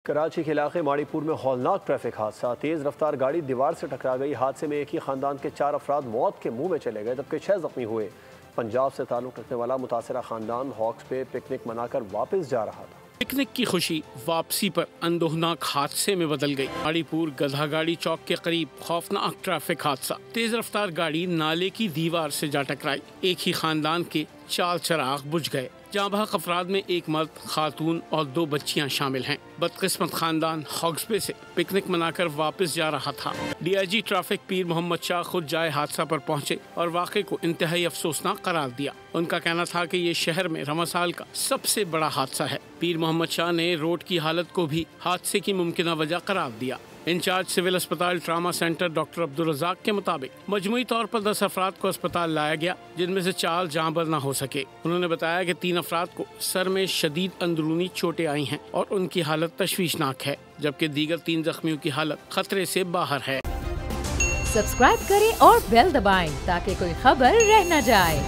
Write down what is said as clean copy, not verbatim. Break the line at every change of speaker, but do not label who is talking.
کراچی کے علاقے ماڑی پور میں ہولناک ٹریفک حادثہ، تیز رفتار گاڑی دیوار سے ٹکرا گئی۔ حادثے میں ایک ہی خاندان کے 4 افراد موت کے منہ میں چلے گئے جبکہ 6 زخمی ہوئے۔ پنجاب سے تعلق رکھنے والا متاثرہ خاندان ہاکس پہ پکنک منا کر واپس جا رہا تھا۔
پکنک کی خوشی واپسی پر اندوہناک حادثے میں بدل گئی۔ ماڑی پور گدھا گاڑی چوک کے قریب خوفناک ٹریفک حادثہ، تیز رفتار گاڑی نالے کی دیوار سے جا ٹکرائی، ایک ہی خاندان کے 4 چراغ بجھ گئے۔ جہاں بحق افراد میں ایک مرد، خاتون اور 2 بچیاں شامل ہیں۔ بدقسمت خاندان ہاکس بے سے پکنک منا کر واپس جا رہا تھا۔ ڈی آئی جی ٹریفک پیر محمد شاہ خود جائے حادثہ پر پہنچے اور واقعے کو انتہائی افسوسناک قرار دیا۔ ان کا کہنا تھا کہ یہ شہر میں رواں سال کا سب سے بڑا حادثہ ہے۔ پیر محمد شاہ نے روڈ کی حالت کو بھی حادثے کی ممکنہ وجہ قرار دیا۔ انچارج سول اسپتال ٹراما سینٹر ڈاکٹر عبدالرزاق کے مطابق مجموعی طور پر 10 افراد کو اسپتال لایا گیا، جن میں سے 4 جاں بر نہ ہو سکے۔ انہوں نے بتایا کہ 3 افراد کو سر میں شدید اندرونی چوٹیں آئی ہیں اور ان کی حالت تشویشناک ہے، جبکہ دیگر 3 زخمیوں کی حالت خطرے سے باہر ہے۔
سبسکرائب کریں اور بیل دبائیں تاکہ کوئی خبر رہ نہ جائے۔